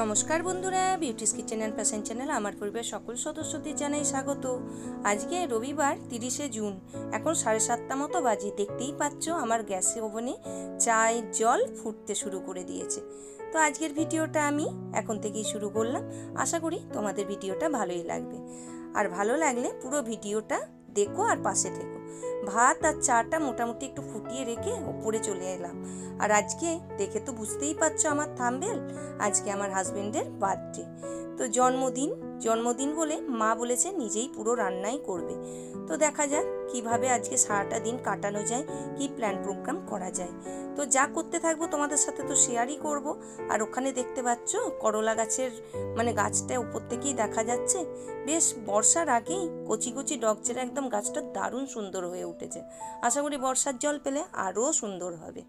নমস্কার বন্ধুরা, beauties kitchen and fashion channel আমার পরিবারের সকল সদস্যদের জানাই স্বাগত। আজকে রবিবার 30শে জুন, এখন 7:30 মতো বাজে। দেখতেই পাচ্ছ আমার গ্যাসে ওভেনে চায়ের জল ফুটতে শুরু করে দিয়েছে। তো আজকের ভিডিওটা আমি এখন থেকেই শুরু করলাম। আশা করি তোমাদের ভিডিওটা ভালোই লাগবে, আর ভালো লাগলে পুরো ভিডিওটা দেখো আর পাশে থেকো। ভাত আর চাটা মোটামুটি একটু ফুটিয়ে রেখে ওপরে চলে এলাম। আর আজকে দেখে তো বুঝতেই পারছো আমার থাম্বনেল, আজকে আমার হাজবেন্ডের বার্থডে। তো জন্মদিন বলে মা বলেছে নিজেই পুরো রান্নাই করবে। তো দেখা যাক কিভাবে আজকে সারাটা দিন কাটানো যায়, কি প্ল্যান প্রোগ্রাম করা যায়। তো যা করতে থাকবো তোমাদের সাথে তো শেয়ারই করব। আর ওখানে দেখতে পাচ্ছ করলা গাছের গাছটা উপর থেকেই দেখা যাচ্ছে। বেশ বর্ষার আগেই কচি কচি ডগচেরা একদম গাছটা দারুণ সুন্দর হয়ে উঠেছে। আশা করি বর্ষার জল পেলে আরও সুন্দর হবে।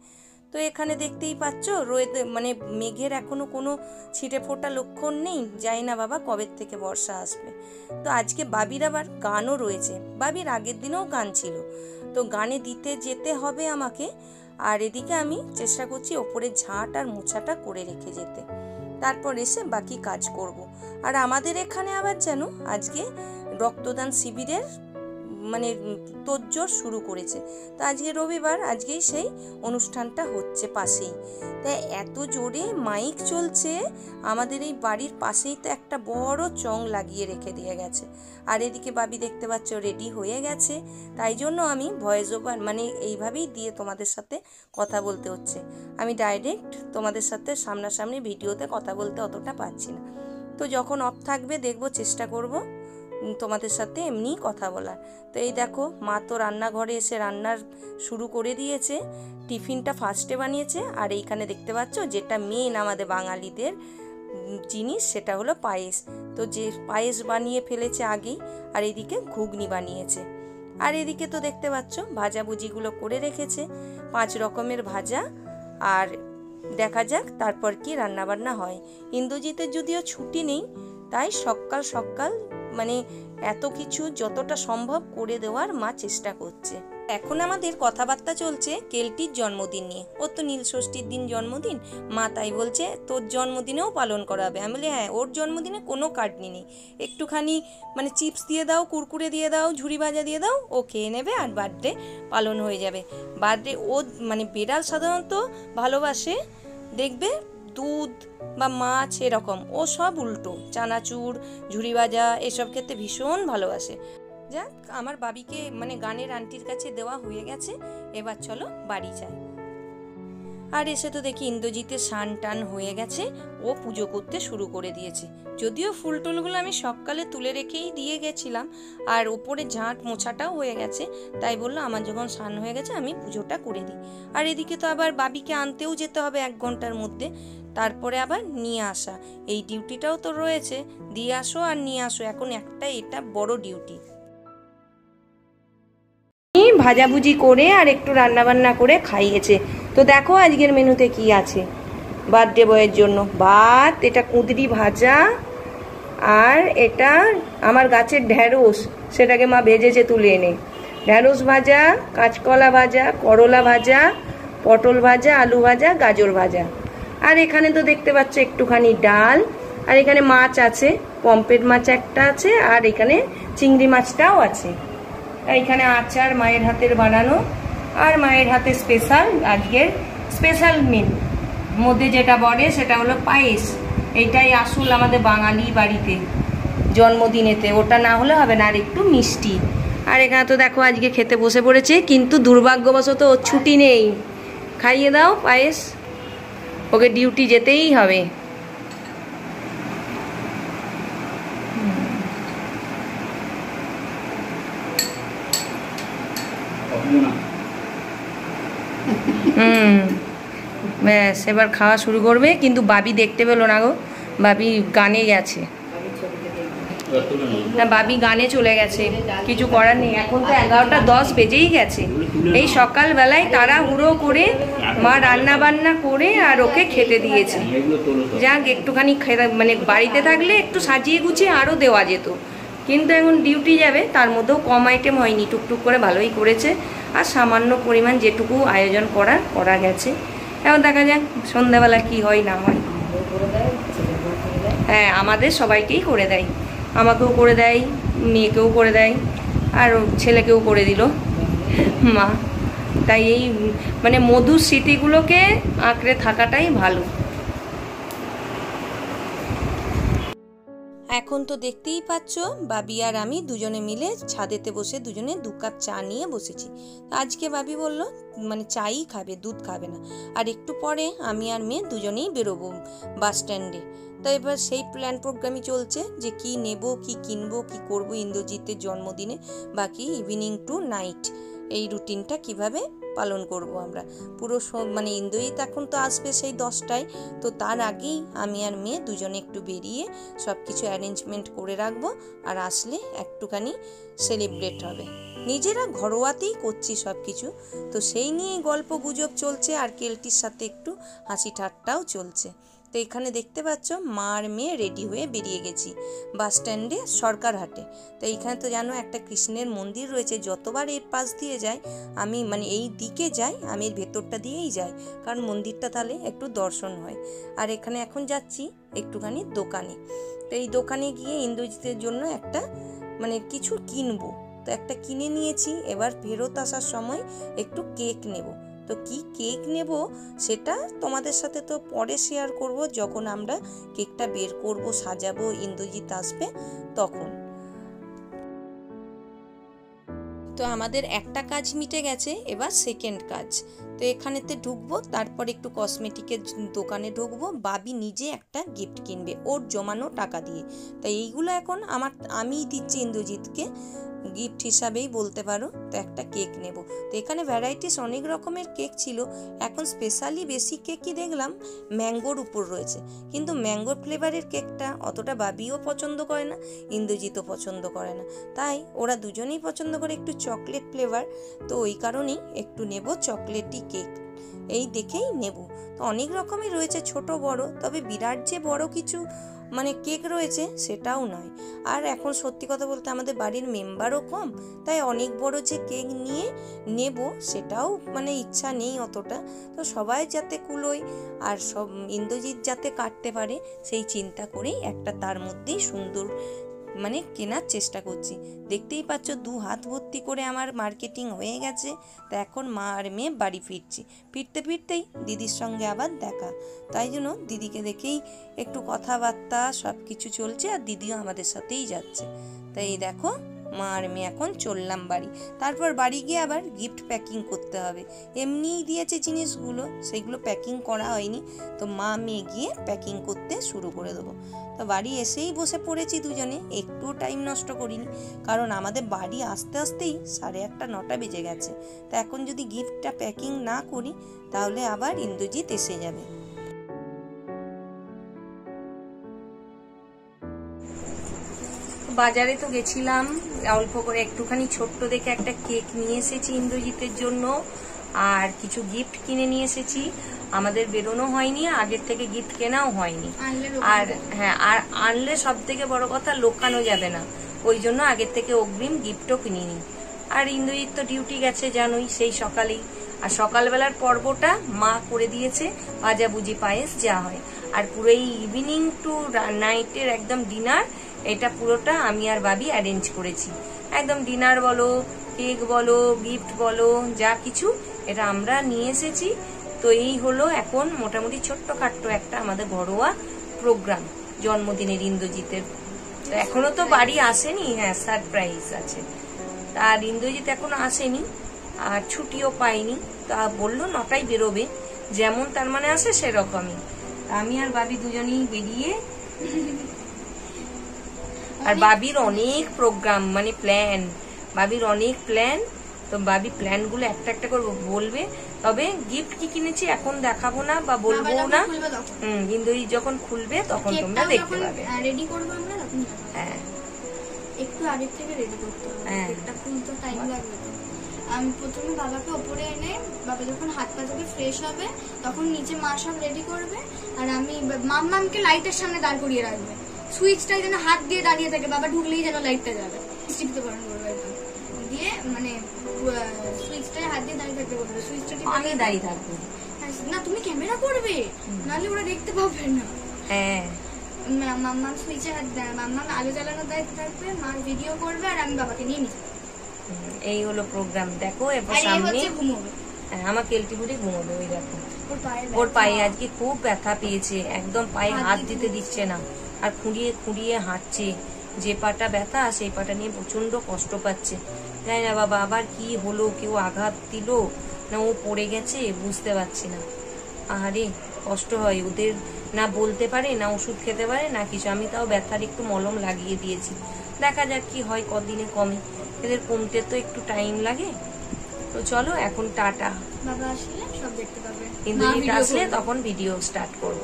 তো এখানে দেখতেই পাচ্ছ মেঘের এখনো কোনো ছিটে ফোটা লক্ষণ নেই। যাই না বাবা কবে থেকে বর্ষা আসবে। তো আজকে বাবির আবার গানও রয়েছে, বাবির আগের দিনেও গান ছিল, তো গানে দিতে যেতে হবে আমাকে। আর এদিকে আমি চেষ্টা করছি ওপরে ঝাঁট আর মোছাটা করে রেখে যেতে, তারপর এসে বাকি কাজ করব। আর আমাদের এখানে আবার যেন আজকে রক্তদান শিবিরের তোড়জোড় শুরু করেছে। তো আজকে রবিবার, আজকেই সেই অনুষ্ঠানটা হচ্ছে পাশেই। তাই এত জোরে মাইক চলছে, আমাদের এই বাড়ির পাশেই তো একটা বড় চং লাগিয়ে রেখে দিয়ে গেছে। আর এদিকে বাবি দেখতে পাচ্ছ রেডি হয়ে গেছে। তাই জন্য আমি ভয়েস ওভার এইভাবেই দিয়ে তোমাদের সাথে কথা বলতে হচ্ছে। আমি ডাইরেক্ট তোমাদের সাথে সামনাসামনি ভিডিওতে কথা বলতে অতটা পারছি না। তো যখন অফ থাকবে দেখবো, চেষ্টা করব তোমাদের সাথে এমনি কথা বলার। তো এই দেখো মা তো রান্নাঘরে এসে রান্নার শুরু করে দিয়েছে। টিফিনটা ফার্স্টে বানিয়েছে। আর এইখানে দেখতে পাচ্ছ যেটা মেন আমাদের বাঙালিদের জিনিস, সেটা হলো পায়েস। তো যে পায়েস বানিয়ে ফেলেছে আগেই, আর এদিকে ঘুগনি বানিয়েছে। আর এদিকে তো দেখতে পাচ্ছ ভাজাভুজিগুলো করে রেখেছে, 5 রকমের ভাজা। আর দেখা যাক তারপর কি রান্নাবান্না হয়। ইন্দ্রজিতের যদিও ছুটি নেই, তাই সকাল সকাল এত কিছু যতটা সম্ভব করে দেওয়ার মা চেষ্টা করছে। এখন আমাদের কথাবার্তা চলছে কেলটির জন্মদিন নিয়ে। ওর তো নীল ষষ্ঠীর দিন জন্মদিন, মা তাই বলছে তোর জন্মদিনেও পালন করা হবে। আমি বলি হ্যাঁ, ওর জন্মদিনে কোনো কাটনি নেই, একটুখানি চিপস দিয়ে দাও, কুরকুরে দিয়ে দাও, ঝুড়ি ভাজা দিয়ে দাও, ও খেয়ে নেবে আর বার্থডে পালন হয়ে যাবে। বার্থডে ও বিড়াল সাধারণত ভালোবাসে দেখবে দুধ বা মাছ, এরকম। ও সব উল্টো, চানাচুর, ঝুড়ি ভাজা এসব খেতে ভীষণ ভালোবাসে। যাক, আমার বাবিকে গানের আন্টির কাছে দেওয়া হয়ে গেছে, এবার চলো বাড়ি যাই। আর এসে তো দেখি ইন্দ্রজিতের স্নান টান হয়ে গেছে, ও পুজো করতে শুরু করে দিয়েছে। যদিও ফুল টুলগুলো আমি সকালে তুলে রেখেই দিয়ে গেছিলাম, আর ওপরে ঝাঁট মোছাটাও হয়ে গেছে, তাই বললো আমার যখন স্নান হয়ে গেছে আমি পুজোটা করে দিই। আর এদিকে তো আবার বাবিকে আনতেও যেতে হবে 1 ঘন্টার মধ্যে, তারপরে আবার নিয়ে আসা, এই ডিউটিটাও তো রয়েছে। দিয়ে আসো আর নিয়ে আসো, এখন এটা বড় ডিউটি। ভাজাভুজি করে আর একটু রান্নাবান্না করে খাইয়েছে। তো দেখো আজকের মেনুতে কি আছে বার্থডে বয়ের জন্য। ভাত, এটা কুঁদরি ভাজা, আর এটা আমার গাছের ঢ্যাঁড়স, সেটাকে মা ভেজেছে তুলে এনে। ঢ্যাঁড়স ভাজা, কাঁচকলা ভাজা, করলা ভাজা, পটল ভাজা, আলু ভাজা, গাজর ভাজা। আর এখানে তো দেখতে পাচ্ছ একটুখানি ডাল। আর এখানে মাছ আছে, পমফ্রেট মাছ একটা আছে, আর এখানে চিংড়ি মাছটাও আছে। এখানে আচার মায়ের হাতের বানানো, আর মায়ের হাতে স্পেশাল আজকের স্পেশাল মিল মধ্যে যেটা বলে সেটা হলো পায়েস। এইটাই আসল আমাদের বাঙালি বাড়িতে জন্মদিনেতে, ওটা না হলে হবে না। আর একটু মিষ্টি। আর এখানে তো দেখো আজকে খেতে বসে পড়েছে, কিন্তু দুর্ভাগ্যবশত ওর ছুটি নেই। খাইয়ে দাও পায়েস, ওকে ডিউটি যেতেই হবে। ব্যাস, এবার খাওয়া শুরু করবে। কিন্তু বাবি দেখতে পেলো না গো, বাবি গানে গেছে। না, বাবি গানে চলে গেছে, কিছু করার নেই। এখন তো 11:10 বেজেই গেছে। এই সকালবেলায় তাড়াহুড়ো করে মা রান্না বান্না করে আর ওকে খেতে দিয়েছে। যাক, একটুখানি বাড়িতে থাকলে একটু সাজিয়ে গুছিয়ে আরও দেওয়া যেত, কিন্তু এখন ডিউটি যাবে, তার মধ্যেও কম আইটেম হয়নি, টুকটুক করে ভালোই করেছে। আর সামান্য পরিমাণ যেটুকু আয়োজন করা গেছে। এখন দেখা যাক সন্ধ্যাবেলা কি হয় না হয়। হ্যাঁ, আমাদের সবাইকেই করে দেয়, আমাকেও করে দেয়, মেয়েকেও করে দেয়, আর ছেলেকেও করে দিল মা। তাই এই মানে মধুর স্মৃতিগুলোকে আঁকড়ে থাকাটাই ভালো। এখন তো দেখতেই পাচ্ছ বাবি আর আমি দুজনে মিলে ছাদেতে বসে দুজনে 2 কাপ চা নিয়ে বসেছি। আজকে বাবি বলল মানে চাই খাবে, দুধ খাবে না। আর একটু পরে আমি আর মেয়ে দুজনেই বেরোবো বাস স্ট্যান্ডে। তো এবার সেই প্ল্যান প্রোগ্রামই চলছে যে কি নেব, কি কিনবো, কি করব ইন্দ্রজিতের জন্মদিনে, বাকি ইভিনিং টু নাইট এই রুটিনটা কিভাবে পালন করব আমরা পুরো মানে ইন্দ্রজিৎ এখন তো আসবে সেই 10টায়, তো তার আগেই আমি আর মেয়ে দুজনে একটু বেরিয়ে সব কিছু অ্যারেঞ্জমেন্ট করে রাখবো, আর আসলে একটুখানি সেলিব্রেট হবে। নিজেরা ঘরোয়াতেই করছি সব কিছু, তো সেই নিয়েই গল্প গুজব চলছে, আর কেলটির সাথে একটু হাসি ঠাট্টাও চলছে। তো এখানে দেখতে পাচ্ছ মা আর মেয়ে রেডি হয়ে বেরিয়ে গেছি বাস স্ট্যান্ডে সরকারহাটে। তো এইখানে তো জানো একটা কৃষ্ণের মন্দির রয়েছে, যতবার এর পাশ দিয়ে যাই আমি মানে এই দিকে যাই আমি এর ভেতরটা দিয়েই যাই, কারণ মন্দিরটা তাহলে একটু দর্শন হয়। আর এখানে এখন যাচ্ছি একটুখানি দোকানে। তো এই দোকানে গিয়ে ইন্দ্রজিতের জন্য একটা মানে কিছু কিনবো, তো একটা কিনে নিয়েছি। এবার ফেরত আসার সময় একটু কেক নেব, তো কি কেক নেব সেটা তোমাদের সাথে তো পরে শেয়ার করব, যখন আমরা কেকটা বের করব, সাজাবো, ইন্দ্রজিৎ আসবে তখন। তো আমাদের একটা কাজ মিটে গেছে, এবার সেকেন্ড কাজ। তো এখানেতে ঢুকবো, তারপর একটু কসমেটিকের দোকানে ঢুকবো। বাবি নিজে একটা গিফট কিনবে ওর জমানো টাকা দিয়ে। তো এইগুলো এখন আমিই দিচ্ছি ইন্দ্রজিৎকে গিফট হিসাবেই বলতে পারো। তো একটা কেক নেব, তো এখানে ভ্যারাইটিস অনেক রকমের কেক ছিল। এখন স্পেশালি বেশি কেকই দেখলাম ম্যাঙ্গোর উপর রয়েছে, কিন্তু ম্যাঙ্গোর ফ্লেভারের কেকটা অতটা বাবিও পছন্দ করে না, ইন্দ্রজিৎও পছন্দ করে না। তাই ওরা দুজনেই পছন্দ করে একটু চকলেট ফ্লেভার, তো ওই কারণেই একটু নেব চকলেটি কেক, এই দেখেই নেব। তো অনেক রকমই রয়েছে ছোট বড়, তবে বিরাট যে বড় কিছু মানে কেক রয়েছে সেটাও নয়। আর এখন সত্যি কথা বলতে আমাদের বাড়ির মেম্বারও কম, তাই অনেক বড় যে কেক নিয়ে নেব সেটাও মানে ইচ্ছা নেই অতটা। তো সবাই যাতে কুলোয় আর সব ইন্দ্রজিৎ যাতে কাটতে পারে সেই চিন্তা করেই একটা তার মধ্যেই সুন্দর মানে কেনার চেষ্টা করছি। দেখতেই পাচ্ছ 2 হাত ভর্তি করে আমার মার্কেটিং হয়ে গেছে। তা এখন মা আর মেয়ে বাড়ি ফিরতে ফিরতেই দিদির সঙ্গে আবার দেখা, তাই জন্য দিদিকে দেখেই একটু কথাবার্তা সব কিছু চলছে, আর দিদিও আমাদের সাথেই যাচ্ছে। তাই দেখো মা আর মেয়ে এখন চললাম বাড়ি। তারপর বাড়ি গিয়ে আবার গিফট প্যাকিং করতে হবে। এমনিই দিয়েছে জিনিসগুলো, সেগুলো প্যাকিং করা হয়নি, তো মা মেয়ে গিয়ে প্যাকিং করতে শুরু করে দেবো। তো বাড়ি এসেই বসে পড়েছি দুজনে, একটু টাইম নষ্ট করিনি, কারণ আমাদের বাড়ি আসতে আসতেই 8:30 9টা বেজে গেছে। তো এখন যদি গিফটটা প্যাকিং না করি তাহলে আবার ইন্দ্রজিৎ এসে যাবে। বাজারে তো গেছিলাম, অল্প করে একটুখানি ছোট্ট দেখে একটা কেক নিয়ে এসেছি ইন্দ্রজিতের জন্য, আর কিছু গিফট কিনে নিয়ে এসেছি। আমাদের বেরোনো হয়নি, আগের থেকে গিফট কেনাও হয়নি। আর হ্যাঁ, আর আনলে সব থেকে বড় কথা লোকানো যাবে না, ওই জন্য আগের থেকে অগ্রিম গিফটও কিনিনি। আর ইন্দ্রজিৎ তো ডিউটি গেছে জানোই সেই সকালেই, আর সকালবেলার পর্বটা মা করে দিয়েছে, ভাজাভুজি পায়েস যা হয়। আর পুরো এই ইভিনিং টু নাইটের একদম ডিনার, এটা পুরোটা আমি আর বাবি অ্যারেঞ্জ করেছি। একদম ডিনার বলো, কেক বলো, গিফট বলো, যা কিছু এটা আমরা নিয়ে এসেছি। তো এই হলো এখন মোটামুটি ছোট্টখাট্ট একটা আমাদের ঘরোয়া প্রোগ্রাম জন্মদিনের ইন্দ্রজিতের। এখনো তো বাড়ি আসেনি, হ্যাঁ সারপ্রাইজ আছে। আর ইন্দ্রজিৎ এখনো আসেনি, আর ছুটিও পাইনি, তা বললো 9টায় বেরোবে, যেমন তার মানে আসে সেরকমই। আমি আর বাবি দুজনেই বেরিয়ে, আর বাবির অনেক প্রোগ্রাম মানে প্ল্যান, বাবির অনেক প্ল্যান। তো বাবি প্ল্যানগুলো একটা একটা করে বলবে। তবে গিফট কি কিনেছি এখন দেখাবো না বা বলবো না, ইন্দ্রজিৎ যখন খুলবে তখন তোমরা দেখতে পাবে। রেডি করব আমরা তখন। হ্যাঁ, একটু আগে থেকে রেডি করতে হবে, একটা খুলতে টাইম লাগবে। আমি প্রথমে বাবাকে ওপরে এনে, বাবা যখন হাত পা ধুয়ে ফ্রেশ হবে তখন নিচে মা সব রেডি করবে, আর আমি মাম্মামকে লাইটের সামনে দাঁড় করিয়ে রাখবে। সুইচটা যেন হাত দিয়ে দাঁড়িয়ে থাকে, বাবা ঢুকলেই যেন লাইটটা জ্বলে। টিপতে পারেন করবে একদম দিয়ে, মানে সুইচটায় হাত দিয়ে দাঁড়িয়ে থাকতে বলবে। সুইচটা আমি দাঁড়িয়ে থাকবো না, তুমি ক্যামেরা করবে, নাহলে ওরা দেখতে পাবে না। হ্যাঁ, মাম্মা সুইচে হাত দেয়, মাম্মা আলো জ্বালানোর দায়িত্ব থাকবে, মা ভিডিও করবে আর আমি বাবাকে নিয়ে নিতে। এই হলো প্রোগ্রাম। দেখো এবার আর এই সামনে হচ্ছে ঘুমোবে। আমার কেলটি বুড়ি ঘুমোবে। ওই দেখো ওর পায়ে আজকে খুব ব্যথা পেয়েছে, একদম পায়ে হাত দিতে দিচ্ছে না, আর খুঁড়িয়ে খুঁড়িয়ে হাঁটছে। যে পাটা ব্যথা সেই পাটা নিয়ে প্রচন্ড কষ্ট পাচ্ছে। জানি না বাবা আবার কি হলো, কেউ আঘাত দিল না ও পড়ে গেছে, বুঝতে পারছি না। আরে কষ্ট হয় ওদের, না বলতে পারে না ওষুধ খেতে পারে না কিছু। আমি তাও ব্যথার একটু মলম লাগিয়ে দিয়েছি, দেখা যাক কি হয়, কদিনে কমে। এদের কমতে তো একটু টাইম লাগে। তো চলো এখন টাটা। বাবা আসলে সব দেখতে পাবে, ইন্দ্রজিৎ আসলে তখন ভিডিও স্টার্ট করব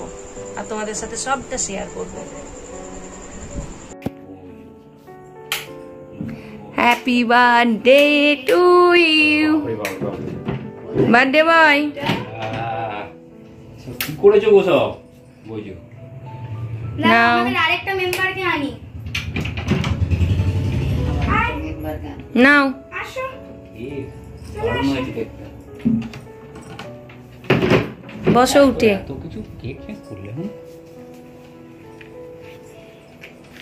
আর তোমাদের সাথে সবটা শেয়ার করব। Happy birthday to you. Birthday boy. কি করেছো গো সব? বুঝো না আমাদের আরেকটা মেম্বারকে আনি। নাও আসো। বসো উঠে। তো কিছু কেক ফেক করলে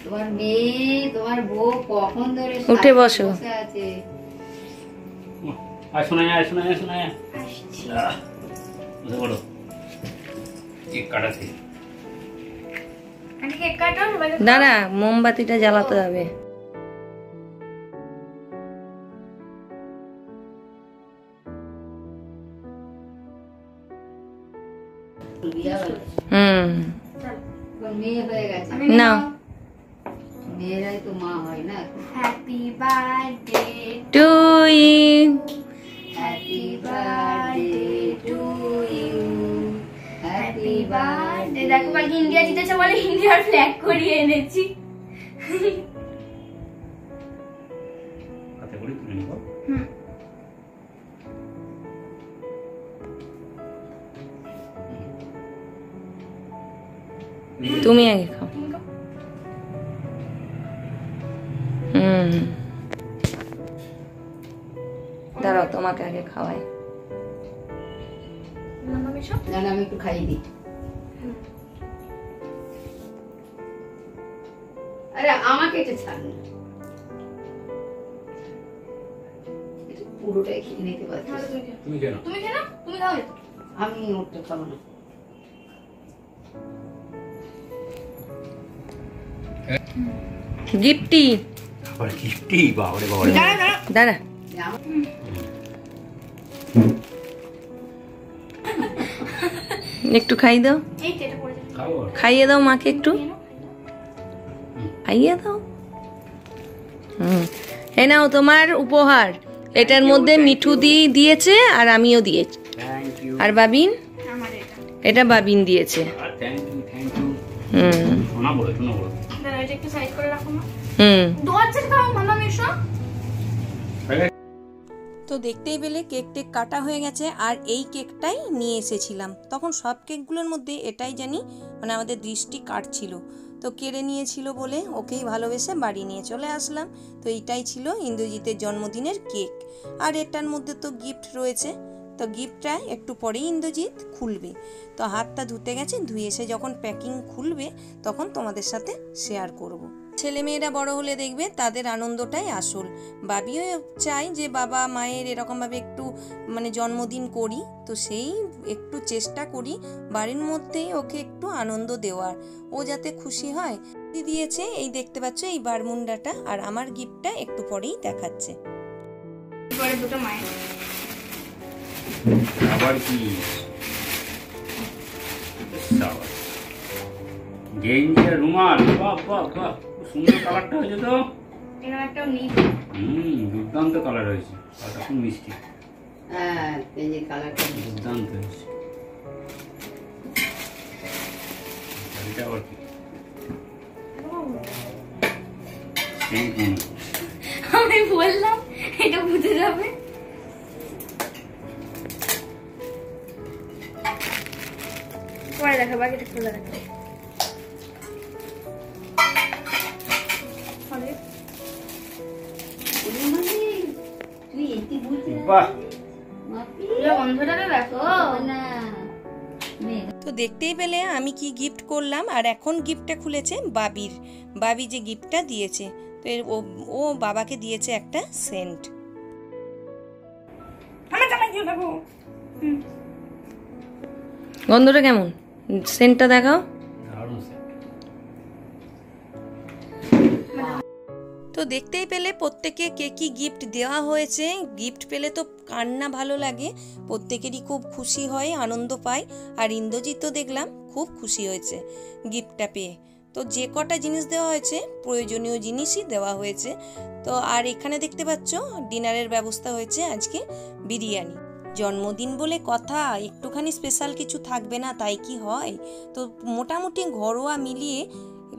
তোমার মেয়ে তোমার বউ কখন ধরে উঠে বসো। আছে। আর শোনা যায় শোনা যায় শোনা যায়। আসছি। বলো কেক কাটাতে। আন্টি কেক কাটো। দাঁড়া, মোমবাতিটা জ্বালাতে হবে। মেয়ে হয়ে গেছে নাও। মেয়েরাই তো মা হয় না। Happy birthday to you. Happy birthday to you. Happy birthday. দেখো কালকে ইন্ডিয়া জিতেছে বলে ইন্ডিয়ার ফ্ল্যাগ করিয়ে এনেছি। হাতে করে তুলে নিব। তুমি আগে খাও। দাঁড়াও তোমাকে আগে খাওয়াই। আমি একটু খাইয়ে দিই। আরে আমাকে এটা ছাড় না, পুরোটাই খেয়ে নিতে পারছি। তুমি কেন? তুমি খেলো, তুমি খাও। আমি ওটা খাবো না। গিফটি। আবার গিফটি? বাবারে বাবারে। দাঁড়া। একটু খাই দাও, এই তো এটা পড়ে যাবে। খাবো। খাইয়ে দাও মাকে একটু, খাইয়ে দাও। এই নাও তোমার উপহার। এটার মধ্যে মিঠু দিয়েছে আর আমিও দিয়েছি। Thank you. আর বাবিন, আমার এটা। এটা বাবিন দিয়েছে। আর থ্যাংক ইউ থ্যাংক ইউ। হুম শোনা বলো শোনা বলো। দাঁড়াও এটা একটু সাইড করে রাখো মা। হুম। দরজা খাও মামা মিশো। তো দেখতেই পেলে কেক টেক কাটা হয়ে গেছে, আর এই কেকটাই নিয়ে এসেছিলাম। তখন সব কেকগুলোর মধ্যে এটাই জানি মানে আমাদের দৃষ্টি কাটছিল, তো কেড়ে নিয়েছিল বলে ওকেই ভালোবেসে বাড়ি নিয়ে চলে আসলাম। তো এইটাই ছিল ইন্দ্রজিতের জন্মদিনের কেক। আর এটার মধ্যে তো গিফট রয়েছে, তো গিফটটা একটু পরেই ইন্দ্রজিৎ খুলবে। তো হাতটা ধুতে গেছে, ধুয়ে এসে যখন প্যাকিং খুলবে তখন তোমাদের সাথে শেয়ার করব। ছেলেমেয়েরা বড় হলে দেখবে তাদের আনন্দটাই আসল। বাবিও চাই যে বাবা মায়ের এরকমভাবে একটু মানে জন্মদিন করি, তো সেই একটু চেষ্টা করি বাড়ির মধ্যেই ওকে একটু আনন্দ দেওয়ার, ও যাতে খুশি হয়। দিয়েছে এই দেখতে পাচ্ছ এই বারমুন্ডাটা, আর আমার গিফটটা একটু পরেই দেখাচ্ছে। পরে দুটো মায়ের আবার কি গেঞ্জি আর রুমাল। বাহ বাহ বাহ, খুব সুন্দর কালারটা হয়েছে তো। এখানে একটা নিব। দুর্দান্ত কালার হয়েছে, আর খুব মিষ্টি। হ্যাঁ পেঁয়াজের কালারটা দুর্দান্ত হয়েছে। এটা আবার কি? আমি বললাম এটা বুঝে যাবে। পরে দেখা, বাকিটা খোলা দেখা। তুই এটি বুঝতে বাহ, গন্ধটাকে দেখো না। তো তো দেখতেই পেলে আমি কি গিফট করলাম, আর এখন গিফটটা খুলেছে বাবি যে গিফটটা দিয়েছে। তো ও বাবাকে দিয়েছে একটা সেন্ট। গন্ধটা কেমন? সেন্টটা দেখাও। তো দেখতেই পেলে প্রত্যেকে কে কি গিফট দেওয়া হয়েছে। গিফট পেলে তো কার না ভালো লাগে, প্রত্যেকেরই খুব খুশি হয়, আনন্দ পায়। আর ইন্দ্রজিৎ তো দেখলাম খুব খুশি হয়েছে গিফটটা পেয়ে। তো যে কটা জিনিস দেওয়া হয়েছে প্রয়োজনীয় জিনিসই দেওয়া হয়েছে। তো আর এখানে দেখতে পাচ্ছ ডিনারের ব্যবস্থা হয়েছে আজকে বিরিয়ানি। জন্মদিন বলে কথা, একটুখানি স্পেশাল কিছু থাকবে না তাই কি হয়? তো মোটামুটি ঘরোয়া মিলিয়ে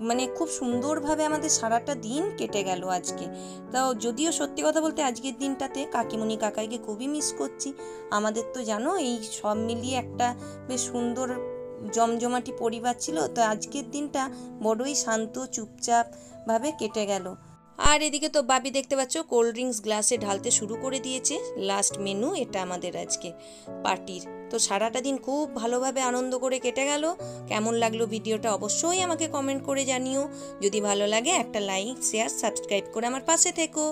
মানে খুব সুন্দরভাবে আমাদের সারাটা দিন কেটে গেল আজকে। তো যদিও সত্যি কথা বলতে আজকের দিনটাতে কাকিমণি কাকাইকে খুবই মিস করছি। আমাদের তো জানো এই সব মিলিয়ে একটা বেশ সুন্দর জমজমাটি পরিবার ছিল। তো আজকের দিনটা বড়ই শান্ত চুপচাপ ভাবে কেটে গেল। আর এদিকে তো বাবি দেখতে পাচ্ছ কোল্ড ড্রিঙ্কস গ্লাসে ঢালতে শুরু করে দিয়েছে। লাস্ট মেনু এটা আমাদের আজকে পার্টির। তো সারাটা দিন খুব ভালোভাবে আনন্দ করে কেটে গেল। কেমন লাগলো ভিডিওটা অবশ্যই আমাকে কমেন্ট করে জানিও। যদি ভালো লাগে একটা লাইক শেয়ার সাবস্ক্রাইব করে আমার পাশে থেকো।